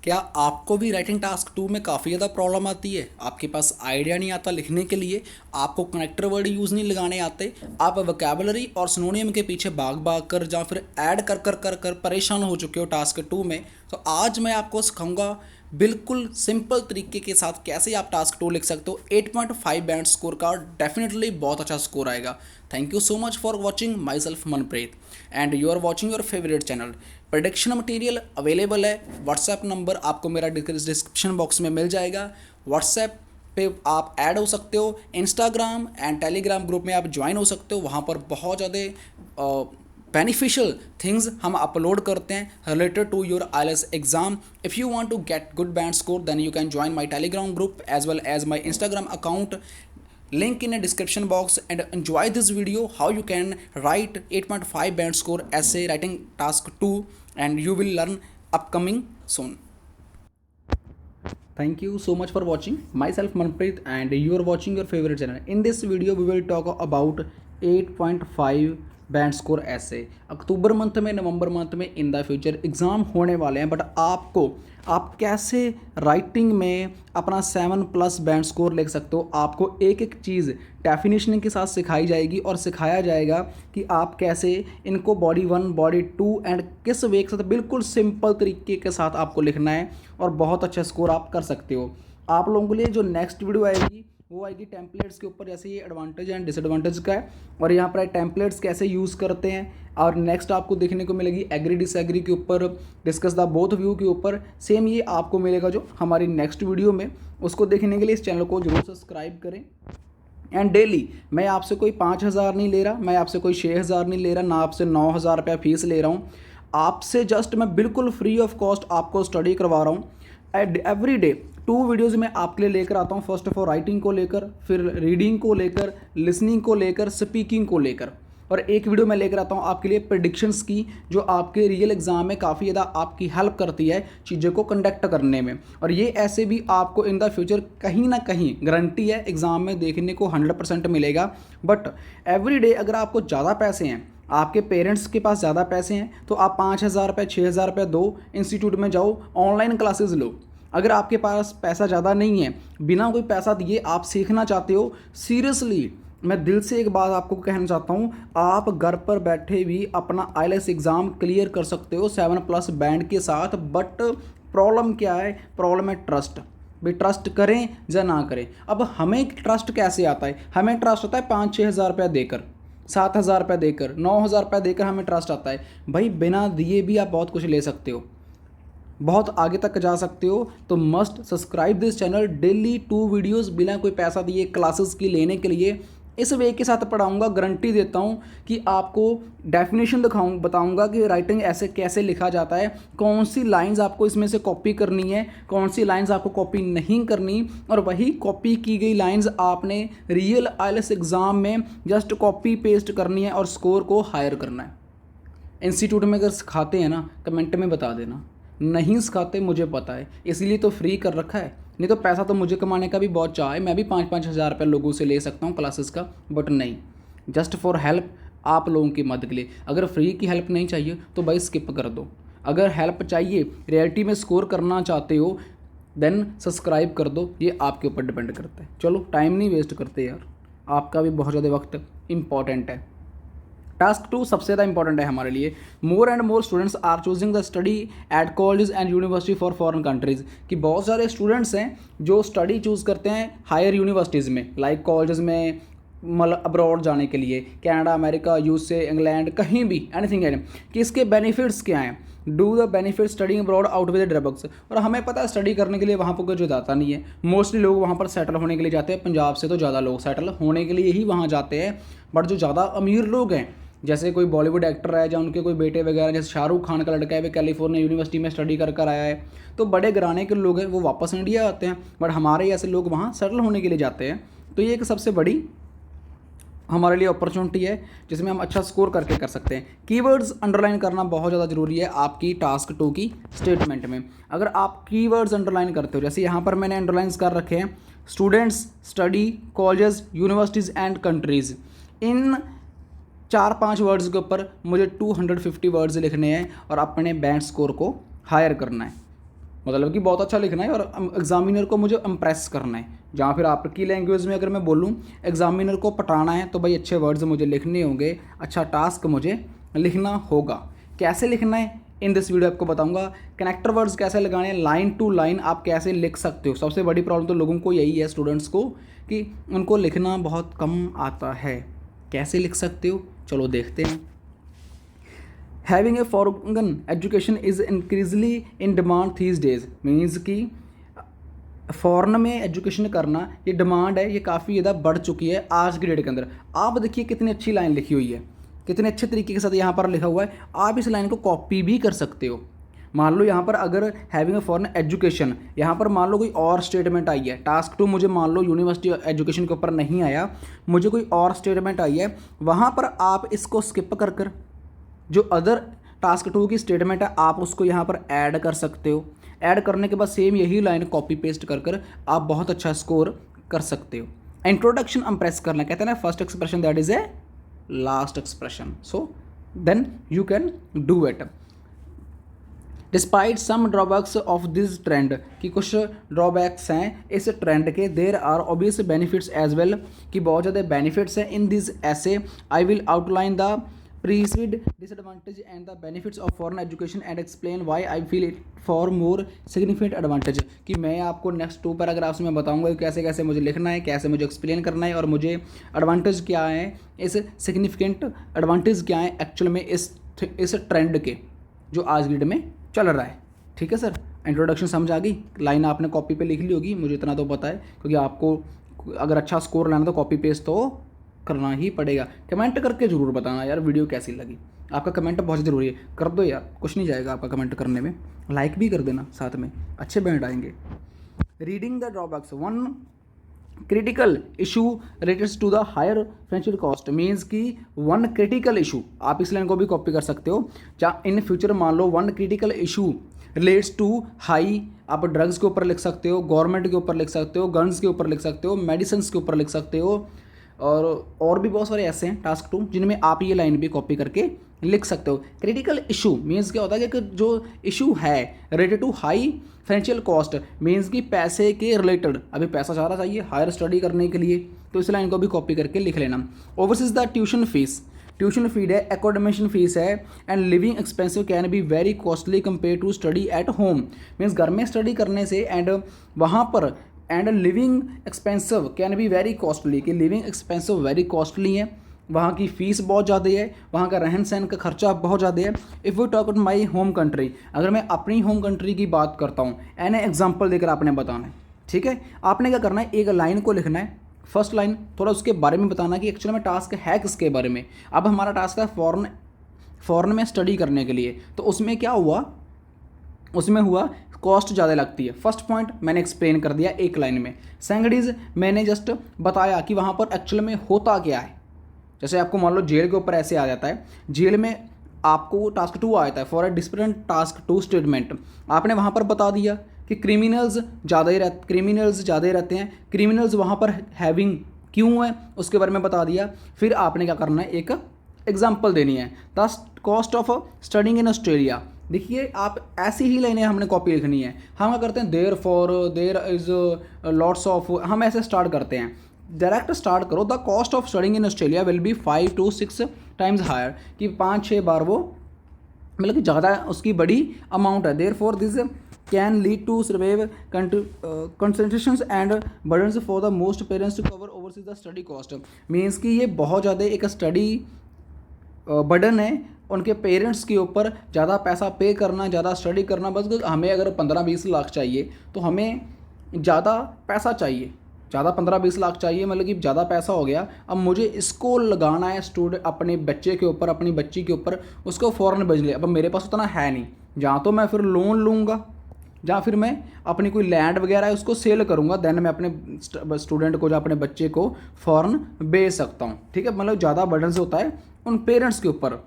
क्या आपको भी राइटिंग टास्क 2 में काफ़ी ज़्यादा प्रॉब्लम आती है? आपके पास आइडिया नहीं आता लिखने के लिए, आपको कनेक्टर वर्ड यूज़ नहीं लगाने आते, आप वोकैबुलरी और सिनोनिम के पीछे भाग भाग कर या फिर ऐड कर कर कर कर परेशान हो चुके हो टास्क 2 में, तो आज मैं आपको सिखाऊंगा बिल्कुल सिंपल तरीके के साथ कैसे आप टास्क 2 लिख सकते हो। 8.5 बैंड स्कोर का डेफिनेटली बहुत अच्छा स्कोर आएगा। Thank you so much for watching myself Manpreet and you are watching your favourite channel. Production material available है, व्हाट्सएप नंबर आपको मेरा डिस्क्रिप्शन बॉक्स में मिल जाएगा। व्हाट्सएप पे आप ऐड हो सकते हो, इंस्टाग्राम एंड टेलीग्राम ग्रुप में आप ज्वाइन हो सकते हो। वहाँ पर बहुत ज़्यादा बेनिफिशियल थिंग्स हम अपलोड करते हैं related to your IELTS exam. If you want to get good band score then you can join my Telegram group as well as my Instagram account, link in a description box, and enjoy this video how you can write 8.5 band score essay writing task 2 and you will learn upcoming soon. Thank you so much for watching. Myself Manpreet and you are watching your favorite channel. In this video we will talk about 8.5 band score ऐसे अक्टूबर month में, नवंबर month में in the future exam होने वाले हैं, but आप कैसे writing में अपना 7+ बैंड स्कोर लिख सकते हो। आपको एक एक चीज़ डेफिनेशन के साथ सिखाई जाएगी और सिखाया जाएगा कि आप कैसे इनको बॉडी 1 बॉडी 2 एंड किस वे के साथ बिल्कुल सिंपल तरीके के साथ आपको लिखना है और बहुत अच्छा स्कोर आप कर सकते हो। आप लोगों के लिए जो नेक्स्ट वीडियो आएगी वो आएगी टेम्पलेट्स के ऊपर, जैसे ये एडवांटेज एंड डिसएडवांटेज का है और यहाँ पर टेम्पलेट्स कैसे यूज़ करते हैं। और नेक्स्ट आपको देखने को मिलेगी एग्री डिसएग्री के ऊपर, डिस्कस द बोथ व्यू के ऊपर। सेम ये आपको मिलेगा जो हमारी नेक्स्ट वीडियो में। उसको देखने के लिए इस चैनल को जरूर सब्सक्राइब करें। एंड डेली मैं आपसे कोई 5,000 नहीं ले रहा, मैं आपसे कोई 6,000 नहीं ले रहा, ना आपसे 9,000 रुपया फीस ले रहा हूँ। आपसे जस्ट मैं बिल्कुल फ्री ऑफ कॉस्ट आपको स्टडी करवा रहा हूँ। एवरी डे 2 वीडियोज़ मैं आपके लिए लेकर आता हूँ। फर्स्ट ऑफ ऑल राइटिंग को लेकर, फिर रीडिंग को लेकर, लिसनिंग को लेकर, स्पीकिंग को लेकर, और एक वीडियो मैं लेकर आता हूँ आपके लिए प्रेडिक्शंस की, जो आपके रियल एग्जाम में काफ़ी ज़्यादा आपकी हेल्प करती है चीज़ों को कंडक्ट करने में। और ये ऐसे भी आपको इन द फ्यूचर कहीं ना कहीं गारंटी है एग्ज़ाम में देखने को 100% मिलेगा। बट एवरी डे अगर आपको ज़्यादा पैसे हैं, आपके पेरेंट्स के पास ज़्यादा पैसे हैं, तो आप 5,000 रुपये 6,000 रुपये दो, इंस्टीट्यूट में जाओ, ऑनलाइन क्लासेस लो। अगर आपके पास पैसा ज़्यादा नहीं है, बिना कोई पैसा दिए आप सीखना चाहते हो, सीरियसली मैं दिल से एक बात आपको कहना चाहता हूँ, आप घर पर बैठे भी अपना IELTS एग्ज़ाम क्लियर कर सकते हो 7+ बैंड के साथ। बट प्रॉब्लम क्या है? प्रॉब्लम है ट्रस्ट। भाई ट्रस्ट करें या ना करें। अब हमें ट्रस्ट कैसे आता है? हमें ट्रस्ट आता है 5-6 हज़ार रुपया देकर, 7,000 रुपया देकर, 9,000 रुपया देकर हमें ट्रस्ट आता है। भाई बिना दिए भी आप बहुत कुछ ले सकते हो, बहुत आगे तक जा सकते हो। तो must subscribe this channel. Daily 2 videos बिना कोई पैसा दिए क्लासेस की लेने के लिए इस वे के साथ पढ़ाऊंगा। गारंटी देता हूँ कि आपको डेफिनेशन बताऊंगा कि राइटिंग ऐसे कैसे लिखा जाता है, कौन सी लाइंस आपको इसमें से कॉपी करनी है, कौन सी लाइंस आपको कॉपी नहीं करनी, और वही कॉपी की गई लाइंस आपने रियल IELTS एग्ज़ाम में जस्ट कॉपी पेस्ट करनी है और स्कोर को हायर करना है। इंस्टीट्यूट में अगर सिखाते हैं ना, कमेंट में बता देना। नहीं सिखाते, मुझे पता है, इसलिए तो फ्री कर रखा है। नहीं तो पैसा तो मुझे कमाने का भी बहुत चाह है, मैं भी 5-5 हज़ार रुपये लोगों से ले सकता हूँ क्लासेस का, बट नहीं, जस्ट फॉर हेल्प, आप लोगों की मदद के लिए। अगर फ्री की हेल्प नहीं चाहिए तो भाई स्किप कर दो। अगर हेल्प चाहिए, रियलिटी में स्कोर करना चाहते हो, देन सब्सक्राइब कर दो। ये आपके ऊपर डिपेंड करता है। चलो टाइम नहीं वेस्ट करते यार, आपका भी बहुत ज़्यादा वक्त इंपॉर्टेंट है। टास्क 2 सबसे ज़्यादा इंपॉर्टेंट है हमारे लिए। More and more students are choosing the study at college and university for foreign countries, कि बहुत सारे स्टूडेंट्स हैं जो स्टडी चूज़ करते हैं हायर यूनिवर्सिटीज़ में, लाइक कॉलेज में, मतलब अब्रॉड जाने के लिए, कनाडा, अमेरिका, USA, इंग्लैंड, कहीं भी, एनीथिंग है। कि इसके बेनिफिट्स क्या हैं? Do the benefit studying abroad out with drawbacks. और हमें पता है स्टडी करने के लिए वहाँ पर कोई जो जाता नहीं है, मोस्टली लोग वहाँ पर सेटल होने के लिए जाते हैं। पंजाब से तो ज़्यादा लोग सेटल होने के लिए ही वहाँ जाते हैं। बट जो ज़्यादा अमीर लोग हैं, जैसे कोई बॉलीवुड एक्टर है या उनके कोई बेटे वगैरह, जैसे शाहरुख खान का लड़का है, वो कैलिफोर्निया यूनिवर्सिटी में स्टडी कर आया है, तो बड़े घराने के लोग हैं, वो वापस इंडिया आते हैं। बट हमारे ऐसे लोग वहाँ सेटल होने के लिए जाते हैं। तो ये एक सबसे बड़ी हमारे लिए अपॉर्चुनिटी है जिसमें हम अच्छा स्कोर करके कर सकते हैं। कीवर्ड्स अंडरलाइन करना बहुत ज़्यादा ज़रूरी है आपकी टास्क 2 की स्टेटमेंट में। अगर आप कीवर्ड्स अंडरलाइन करते हो, जैसे यहाँ पर मैंने अंडरलाइंस कर रखे हैं, students, study, colleges, universities and countries, in 4-5 words के ऊपर मुझे 250 वर्ड्स लिखने हैं और अपने बैंड स्कोर को हायर करना है। मतलब कि बहुत अच्छा लिखना है और एग्जामिनर को मुझे इम्प्रेस करना है। जहाँ फिर आपकी लैंग्वेज में अगर मैं बोलूँ एग्जामिनर को पटाना है तो भाई अच्छे वर्ड्स मुझे लिखने होंगे, अच्छा टास्क मुझे लिखना होगा। कैसे लिखना है इन दिस वीडियो आपको बताऊंगा। कनेक्टर वर्ड्स कैसे लगाने हैं, लाइन टू लाइन आप कैसे लिख सकते हो। सबसे बड़ी प्रॉब्लम तो लोगों को यही है, स्टूडेंट्स को, कि उनको लिखना बहुत कम आता है। कैसे लिख सकते हो, चलो देखते हैं। Having a foreign education is increasingly in demand these days, means कि फॉरेन में एजुकेशन करना ये डिमांड है, ये काफ़ी ज़्यादा बढ़ चुकी है आज की डेट के अंदर। आप देखिए कितनी अच्छी लाइन लिखी हुई है, कितने अच्छे तरीके के साथ यहाँ पर लिखा हुआ है। आप इस लाइन को कॉपी भी कर सकते हो। मान लो यहाँ पर अगर हैविंग अ फॉरेन एजुकेशन, यहाँ पर मान लो कोई और स्टेटमेंट आई है, टास्क 2 मुझे मान लो यूनिवर्सिटी एजुकेशन के ऊपर नहीं आया, मुझे कोई और स्टेटमेंट आई है, वहाँ पर आप इसको स्किप कर कर जो अदर टास्क 2 की स्टेटमेंट है आप उसको यहाँ पर ऐड कर सकते हो। ऐड करने के बाद सेम यही लाइन कॉपी पेस्ट कर कर आप बहुत अच्छा स्कोर कर सकते हो। इंट्रोडक्शन इम्प्रेस करना, कहते हैं ना first expression that is a last expression, so then you can do it. Despite some drawbacks of this trend, कि कुछ ड्रॉबैक्स हैं इस ट्रेंड के, there are obvious benefits as well, कि बहुत ज़्यादा बेनिफिट्स हैं in this essay. I will outline the precede disadvantage and the benefits of foreign education and explain why I feel it for more significant advantage, कि मैं आपको next 2 paragraphs में बताऊंगा कैसे कैसे मुझे लिखना है, कैसे मुझे एक्सप्लेन करना है और मुझे एडवांटेज क्या है, इस सिग्निफिकेंट एडवांटेज क्या है एक्चुअल में इस ट्रेंड के जो आज ग्रिड में चल रहा है। ठीक है सर, इंट्रोडक्शन समझ आ गई, लाइन आपने कॉपी पे लिख ली होगी, मुझे इतना तो पता है, क्योंकि आपको अगर अच्छा स्कोर लाना तो कॉपी पेस्ट तो करना ही पड़ेगा। कमेंट करके ज़रूर बताना यार वीडियो कैसी लगी, आपका कमेंट बहुत ज़रूरी है, कर दो यार, कुछ नहीं जाएगा आपका कमेंट करने में, लाइक भी कर देना साथ में, अच्छे बैंड आएंगे। Reading the drawbacks, one critical issue related to the higher financial cost, means कि वन क्रिटिकल इशू, आप इस लाइन को भी कॉपी कर सकते हो। जहाँ इन फ्यूचर मान लो one critical issue relates to high, आप ड्रग्स के ऊपर लिख सकते हो, गवर्नमेंट के ऊपर लिख सकते हो, गन्स के ऊपर लिख सकते हो, मेडिसिन के ऊपर लिख सकते हो, और भी बहुत सारे ऐसे हैं टास्क 2 जिनमें आप ये लाइन भी कॉपी करके लिख सकते हो। क्रिटिकल इशू मीन्स क्या होता है कि जो इशू है related to high financial cost, means कि पैसे के रिलेटेड, अभी पैसा ज़्यादा चाहिए हायर स्टडी करने के लिए, तो इस लाइन को भी कॉपी करके लिख लेना। Overseas the tuition fees, tuition feed है, एकोडमेशन फीस है, and living expensive can be very costly compare to study at home, means घर में स्टडी करने से एंड वहाँ पर and living expensive can be very costly, कि लिविंग एक्सपेंसिव वेरी कॉस्टली है, वहाँ की फ़ीस बहुत ज़्यादा है, वहाँ का रहन सहन का खर्चा बहुत ज़्यादा है। If we talk about my home country, अगर मैं अपनी होम कंट्री की बात करता हूँ, एन एग्जाम्पल देकर आपने बताना है। ठीक है, आपने क्या करना है, एक लाइन को लिखना है, फर्स्ट लाइन थोड़ा उसके बारे में बताना कि एक्चुअली में टास्क है किसके बारे में। अब हमारा टास्क है फॉरेन में स्टडी करने के लिए, तो उसमें क्या हुआ, उसमें हुआ कॉस्ट ज़्यादा लगती है। फर्स्ट पॉइंट मैंने एक्सप्लेन कर दिया एक लाइन में। सेकंड इज मैंने जस्ट बताया कि वहाँ पर एक्चुअल में होता क्या है। जैसे आपको मान लो जेल के ऊपर ऐसे आ जाता है, जेल में आपको टास्क 2 आ जाता है for a different task 2 statement, आपने वहाँ पर बता दिया कि क्रिमिनल्स ज़्यादा ही रहते हैं, क्रिमिनल्स वहाँ पर हैविंग क्यों है उसके बारे में बता दिया। फिर आपने क्या करना है, एक एग्जाम्पल देनी है, the cost of studying in Australia. देखिए आप ऐसी ही लाइनें हमने कॉपी लिखनी है। हम क्या करते हैं, therefore, there is lots of, हम ऐसे स्टार्ट करते हैं, डायरेक्ट स्टार्ट करो, the cost of studying in Australia will be 5 to 6 times higher, कि 5-6 बार वो मतलब कि ज़्यादा उसकी बड़ी अमाउंट है। Therefore this can lead to severe concentrations and burdens for the most parents to cover overseas the study cost, means कि ये बहुत ज़्यादा एक स्टडी बर्डन है उनके पेरेंट्स के ऊपर, ज़्यादा पैसा पे करना, ज़्यादा स्टडी करना। बस हमें अगर 15-20 लाख चाहिए तो हमें ज़्यादा पैसा चाहिए, ज़्यादा 15-20 लाख चाहिए, मतलब कि ज़्यादा पैसा हो गया। अब मुझे इसको लगाना है स्टूडेंट अपने बच्चे के ऊपर, अपनी बच्ची के ऊपर, उसको फ़ौरन भेज ले। अब मेरे पास उतना है नहीं, जहाँ तो मैं फिर लोन लूँगा, जहाँ फिर मैं अपनी कोई लैंड वगैरह है उसको सेल करूँगा, देन मैं अपने स्टूडेंट को, जो अपने बच्चे को फ़ौरन बेच सकता हूँ। ठीक है, मतलब ज़्यादा बर्डन से होता है उन पेरेंट्स के ऊपर।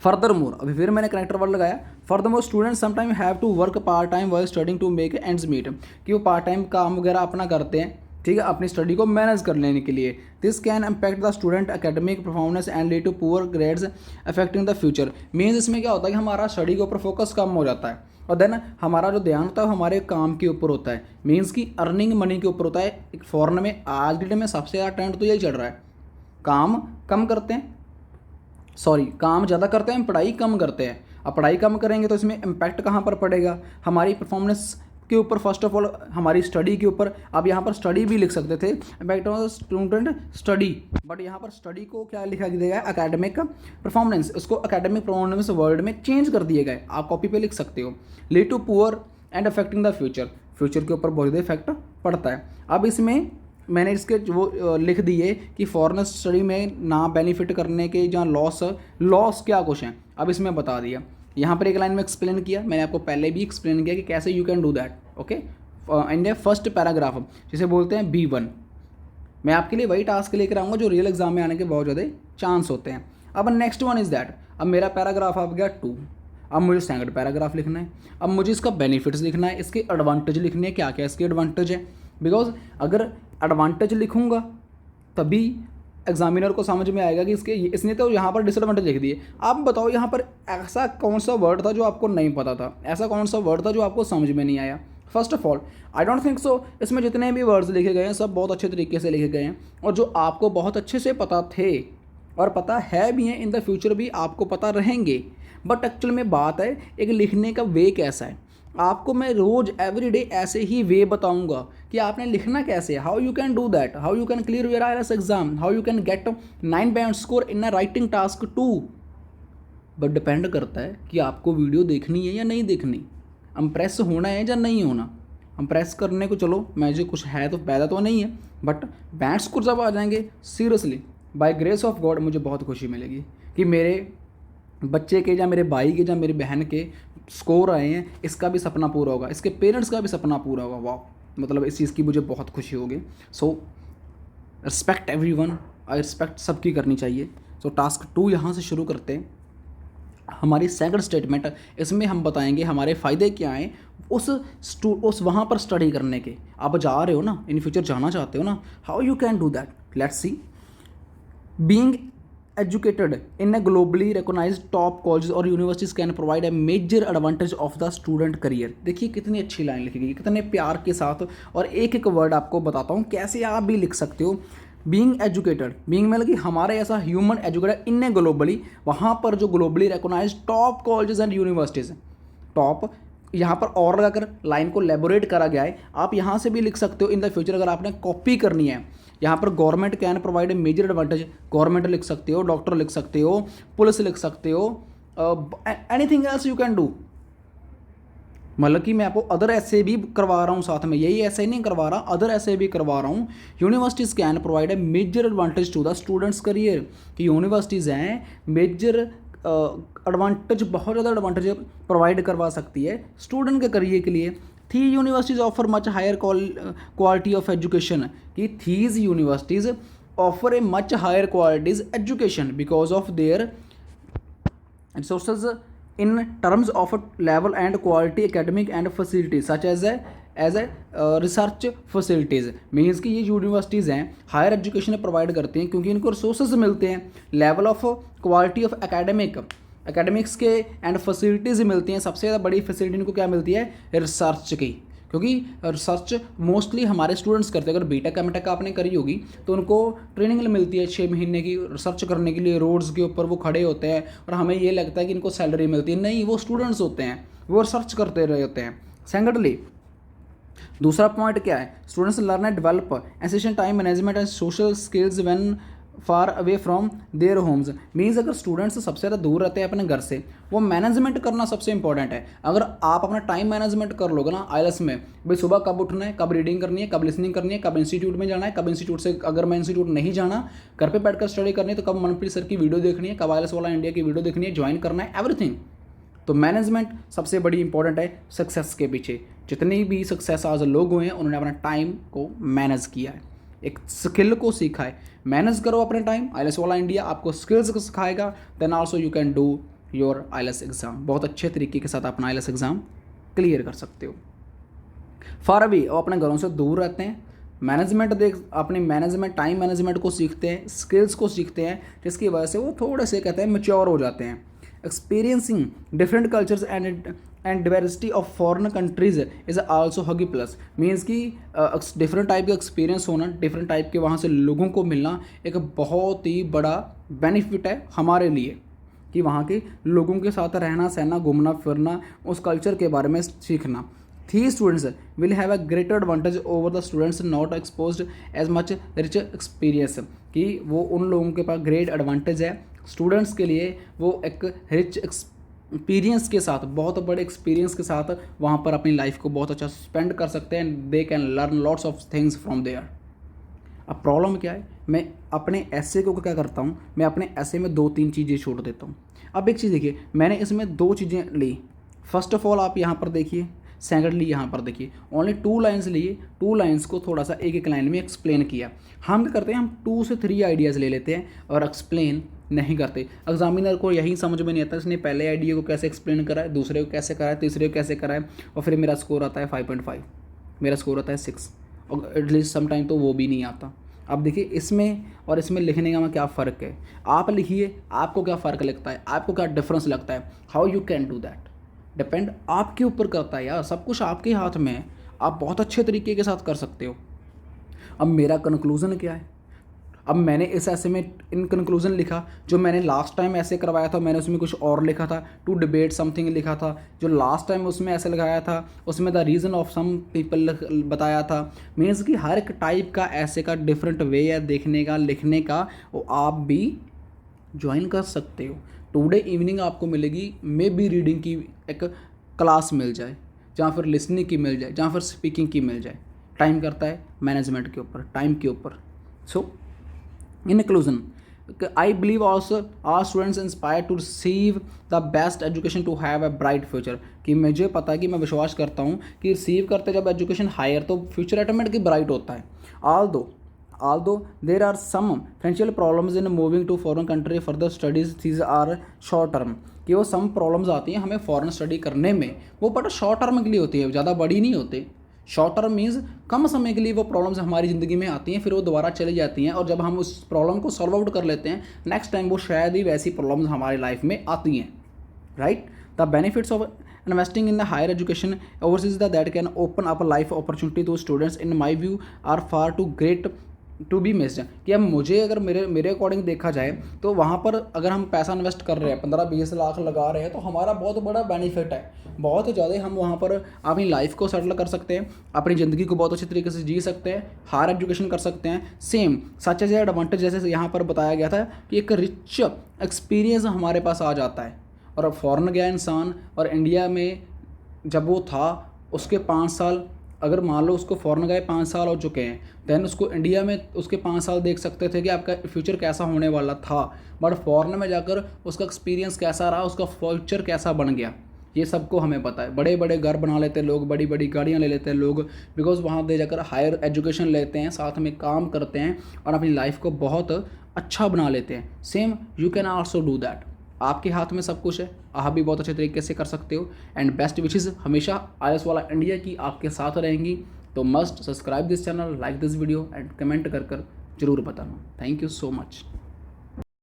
फर्दर मोर, अभी फिर मैंने कनेक्टर वर्ड लगाया, further more students sometime have to work part time while studying to make ends meet, कि वो पार्ट टाइम काम वगैरह अपना करते हैं, ठीक है, अपनी स्टडी को मैनेज कर लेने के लिए। This can impact the student academic performance and lead to poor grades affecting the future, means इसमें क्या होता है कि हमारा स्टडी के ऊपर फोकस कम हो जाता है, और देन हमारा जो ध्यान होता है हमारे काम के ऊपर होता है, मीन्स कि अर्निंग मनी के ऊपर होता है। एक फॉरेन में आज के डेट में सबसे ज़्यादा ट्रेंड तो यही चल रहा है, काम कम करते हैं, काम ज़्यादा करते हैं, पढ़ाई कम करते हैं। अब पढ़ाई कम करेंगे तो इसमें इम्पैक्ट कहाँ पर पड़ेगा, हमारी परफॉर्मेंस के ऊपर, फर्स्ट ऑफ ऑल हमारी स्टडी के ऊपर। आप यहाँ पर स्टडी भी लिख सकते थे, impact on student study, but यहाँ पर स्टडी को क्या लिखा गया है, एकेडमिक परफॉर्मेंस, उसको एकेडमिक परफॉर्मेंस वर्ड में चेंज कर दिए गए। आप कॉपी पे लिख सकते हो, lead to poor and affecting the future, future के ऊपर बहुत ज़्यादा इफेक्ट पड़ता है। अब इसमें मैंने इसके वो लिख दिए कि फॉरेन स्टडी में ना बेनिफिट करने के जहाँ लॉस क्या कुछ हैं, अब इसमें बता दिया। यहाँ पर एक लाइन में एक्सप्लेन किया, मैंने आपको पहले भी एक्सप्लेन किया कि कैसे you can do that. Okay, in first paragraph जिसे बोलते हैं B1, मैं आपके लिए वही टास्क लेकर आऊँगा जो रियल एग्जाम में आने के बहुत ज़्यादा चांस होते हैं। अब नेक्स्ट वन इज़ दैट, अब मेरा पैराग्राफ आ गया 2, अब मुझे सेकंड पैराग्राफ लिखना है। अब मुझे इसका बेनिफिट्स लिखना है, इसके एडवांटेज लिखने हैं, क्या क्या इसके एडवांटेज है, बिकॉज अगर एडवांटेज लिखूँगा तभी एग्जामिनर को समझ में आएगा कि इसने तो यहाँ पर डिसएडवांटेज लिख दिए। आप बताओ यहाँ पर ऐसा कौन सा वर्ड था जो आपको नहीं पता था, ऐसा कौन सा वर्ड था जो आपको समझ में नहीं आया। First of all I don't think so इसमें जितने भी वर्ड्स लिखे गए हैं सब बहुत अच्छे तरीके से लिखे गए हैं, और जो आपको बहुत अच्छे से पता थे और पता है भी हैं, इन द फ्यूचर भी आपको पता रहेंगे। बट एक्चुअल में बात है एक लिखने का वे कैसा है। आपको मैं रोज़ एवरीडे ऐसे ही वे बताऊंगा कि आपने लिखना कैसे है, how you can do that, how you can clear your IELTS exam, how you can get 9 band score in a writing task 2। But depend करता है कि आपको वीडियो देखनी है या नहीं देखनी, इम्प्रेस होना है या नहीं होना। इम्प्रेस करने को चलो मुझे कुछ है तो पैदा तो नहीं है, बट बैंड स्कोर जब आ जाएंगे seriously by grace of God मुझे बहुत खुशी मिलेगी कि मेरे बच्चे के या मेरे भाई के या मेरी बहन के स्कोर आए हैं, इसका भी सपना पूरा होगा, इसके पेरेंट्स का भी सपना पूरा होगा। वाह, मतलब इस चीज़ की मुझे बहुत खुशी होगी। So respect everyone, I respect सबकी करनी चाहिए। सो टास्क 2 यहाँ से शुरू करते हैं। हमारी सेकंड स्टेटमेंट, इसमें हम बताएंगे हमारे फ़ायदे क्या हैं उस वहाँ पर स्टडी करने के। आप जा रहे हो ना, इन फ्यूचर जाना चाहते हो ना, how you can do that, let's see. Being educated in a globally recognized top colleges or universities can provide a major advantage of the student career। देखिए कितनी अच्छी लाइन लिखी गई, कितने प्यार के साथ, और एक एक वर्ड आपको बताता हूँ कैसे आप भी लिख सकते हो। बीइंग एजुकेटेड, बीइंग मतलब कि हमारे ऐसा human educated in a globally, वहाँ पर जो globally recognised top colleges and universities, top यहाँ पर और लगाकर लाइन को लेबोरेट करा गया है। आप यहाँ से भी लिख सकते हो इन द फ्यूचर, अगर आपने कॉपी करनी है। यहाँ पर government can provide a major advantage, government लिख सकते हो, डॉक्टर लिख सकते हो, पुलिस लिख सकते हो, anything else you can do. मतलब कि मैं आपको अदर ऐसे भी करवा रहा हूँ साथ में, यही ऐसे ही नहीं करवा रहा, अदर ऐसे भी करवा रहा हूँ। Universities can provide a major advantage to the students career, कि यूनिवर्सिटीज़ हैं मेजर एडवांटेज, बहुत ज़्यादा एडवांटेज प्रोवाइड करवा सकती है स्टूडेंट के करियर के लिए। These universities offer much higher quality of education, कि these universities offer a much higher qualities education because of their resources in terms of level and quality academic and facilities such as a research facilities. Means कि ये universities हैं higher education provide करती हैं क्योंकि इनको resources मिलते हैं, level of quality of academics के एंड फैसिलिटीज़ मिलती हैं। सबसे ज़्यादा बड़ी फैसिलिटी इनको क्या मिलती है, रिसर्च की, क्योंकि रिसर्च मोस्टली हमारे स्टूडेंट्स करते हैं। अगर बीटेक एमटेक आपने करी होगी तो उनको ट्रेनिंग मिलती है 6 महीने की रिसर्च करने के लिए, रोड्स के ऊपर वो खड़े होते हैं और हमें ये लगता है कि इनको सैलरी मिलती है, नहीं, वो स्टूडेंट्स होते हैं, वो रिसर्च करते रहे होते हैं। सेकेंडली दूसरा पॉइंट क्या है, students learn and develop essential time management and social skills when far away from their homes. Means अगर स्टूडेंट्स सबसे ज़्यादा दूर रहते हैं अपने घर से, वो मैनेजमेंट करना सबसे इंपॉर्टेंट है। अगर आप अपना टाइम मैनेजमेंट कर लोगे ना आईएलटीएस में, भाई सुबह कब उठना है, कब रीडिंग करनी है, कब लिसनिंग करनी है, कब इंस्टीट्यूट में जाना है, कब इंस्टीट्यूट से अगर मैं इंस्टीट्यूट नहीं जाना, घर पे बैठकर स्टडी करनी है, तो कब मनप्रीत सर की वीडियो देखनी है, कब आईएलटीएस वाला इंडिया की वीडियो देखनी है, ज्वाइन करना है, एवरीथिंग। तो मैनेजमेंट सबसे बड़ी इंपॉर्टेंट है सक्सेस के पीछे। जितने भी सक्सेस आज लोग हुए हैं उन्होंने अपना टाइम को मैनेज किया है, एक स्किल को सीखा है। मैनेज करो अपने टाइम, आईएलटीएस वाला इंडिया आपको स्किल्स को सिखाएगा, then also you can do your IELTS exam. बहुत अच्छे तरीके के साथ अपना आईएलटीएस एग्जाम क्लियर कर सकते हो। फार अवे, वो अपने घरों से दूर रहते हैं, मैनेजमेंट अपने मैनेजमेंट टाइम मैनेजमेंट को सीखते हैं, स्किल्स को सीखते हैं, जिसकी वजह से वो थोड़े से कहते हैं मैच्योर हो जाते हैं। Experiencing different cultures and diversity of foreign countries is also हगी प्लस, मीन्स कि डिफरेंट टाइप का एक्सपीरियंस होना, डिफरेंट टाइप के वहाँ से लोगों को मिलना एक बहुत ही बड़ा बेनिफिट है हमारे लिए, कि वहाँ के लोगों के साथ रहना सहना, घूमना फिरना, उस कल्चर के बारे में सीखना। These students will have a greater advantage over the students not exposed as much rich experience, कि वो उन लोगों के पास ग्रेट एडवांटेज है स्टूडेंट्स के लिए, वो एक रिच एक्सपीरियंस के साथ, बहुत बड़े एक्सपीरियंस के साथ वहाँ पर अपनी लाइफ को बहुत अच्छा स्पेंड कर सकते हैं, they can learn lots of things from there. अब प्रॉब्लम क्या है, मैं अपने ऐसे को क्या करता हूँ, मैं अपने ऐसे में 2-3 चीज़ें छोड़ देता हूँ। अब एक चीज़ देखिए, मैंने इसमें 2 चीज़ें ली। फर्स्ट ऑफ ऑल आप यहाँ पर देखिए, सेकेंडली यहाँ पर देखिए, ओनली 2 लाइन्स लिए, 2 लाइन्स को थोड़ा सा एक लाइन में एक्सप्लेन किया। हम क्या करते हैं, हम 2 से 3 आइडियाज़ ले लेते हैं और एक्सप्लेन नहीं करते। एग्जामिनर को यही समझ में नहीं आता इसने पहले आइडिया को कैसे एक्सप्लेन करा है, दूसरे को कैसे करा है, तीसरे को कैसे करा है, और फिर मेरा स्कोर आता है 5.5, मेरा स्कोर आता है 6, और एटलीस्ट समटाइम तो वो भी नहीं आता। अब देखिए इसमें और इसमें लिखने का में क्या फ़र्क है, आप लिखिए, आपको क्या फ़र्क लगता है, आपको क्या डिफरेंस लगता है, how you can do that, depend आपके ऊपर करता है यार, सब कुछ आपके हाथ में है, आप बहुत अच्छे तरीके के साथ कर सकते हो। अब मेरा कंक्लूज़न क्या है, अब मैंने इस ऐसे में इन कंक्लूज़न लिखा, जो मैंने लास्ट टाइम ऐसे करवाया था मैंने उसमें कुछ और लिखा था, टू डिबेट समथिंग लिखा था, जो लास्ट टाइम उसमें ऐसे लगाया था उसमें the reason of some people बताया था। मीन्स कि हर एक टाइप का ऐसे का डिफरेंट वे है देखने का, लिखने का, वो आप भी ज्वाइन कर सकते हो। टुडे इवनिंग आपको मिलेगी, मे बी रीडिंग की एक क्लास मिल जाए, जहाँ फिर लिसनिंग की मिल जाए, जहाँ फिर स्पीकिंग की मिल जाए। टाइम करता है मैनेजमेंट के ऊपर, टाइम के ऊपर। So in conclusion, I believe also our students inspired to receive the best education to have a bright future, कि मुझे पता है कि मैं विश्वास करता हूँ कि रिसीव करते जब एजुकेशन हायर तो फ्यूचर ऑटोमेटिकली ब्राइट होता है। although there are some financial problems in moving to foreign country for the studies, these are short term, कि वो सम प्रॉब्लम्स आती हैं हमें फॉरेन स्टडी करने में, वो बड़ा शॉर्ट टर्म के लिए होती है, ज़्यादा बड़ी नहीं होती। शॉर्ट टर्म मीन्स कम समय के लिए वो प्रॉब्लम्स हमारी ज़िंदगी में आती हैं, फिर वो दोबारा चली जाती हैं, और जब हम उस प्रॉब्लम को सॉल्व आउट कर लेते हैं नेक्स्ट टाइम वो शायद ही वैसी प्रॉब्लम्स हमारी लाइफ में आती हैं, right. The benefits of investing in the higher education overseas that can open up a life opportunity to students in my view are far too great to be missed, कि अब मुझे अगर मेरे according देखा जाए तो वहाँ पर अगर हम पैसा इन्वेस्ट कर रहे हैं, 15-20 लाख लगा रहे हैं, तो हमारा बहुत बड़ा बेनिफिट है, बहुत ज़्यादा। हम वहाँ पर अपनी लाइफ को सेटल कर सकते हैं, अपनी ज़िंदगी को बहुत अच्छे तरीके से जी सकते हैं, हायर एजुकेशन कर सकते हैं। सेम सच एज एडवांटेज, जैसे यहाँ पर बताया गया था कि एक रिच एक्सपीरियंस हमारे पास आ जाता है। और फॉरेन गया इंसान और इंडिया में जब वो था उसके 5 साल, अगर मान लो उसको फॉरेन गए 5 साल हो चुके हैं, दैन उसको इंडिया में उसके 5 साल देख सकते थे कि आपका फ्यूचर कैसा होने वाला था, बट फॉरेन में जाकर उसका एक्सपीरियंस कैसा रहा, उसका फ्यूचर कैसा बन गया, ये सबको हमें पता है। बड़े बड़े घर बना लेते हैं लोग, बड़ी बड़ी गाड़ियाँ ले लेते हैं लोग, बिकॉज वहाँ दे जाकर हायर एजुकेशन लेते हैं, साथ में काम करते हैं और अपनी लाइफ को बहुत अच्छा बना लेते हैं। Same you can also do that, आपके हाथ में सब कुछ है, आप भी बहुत अच्छे तरीके से कर सकते हो। एंड बेस्ट विशेज़ हमेशा IAS वाला इंडिया की आपके साथ रहेंगी। तो must subscribe this channel, like this video and comment कर जरूर बताना। Thank you so much.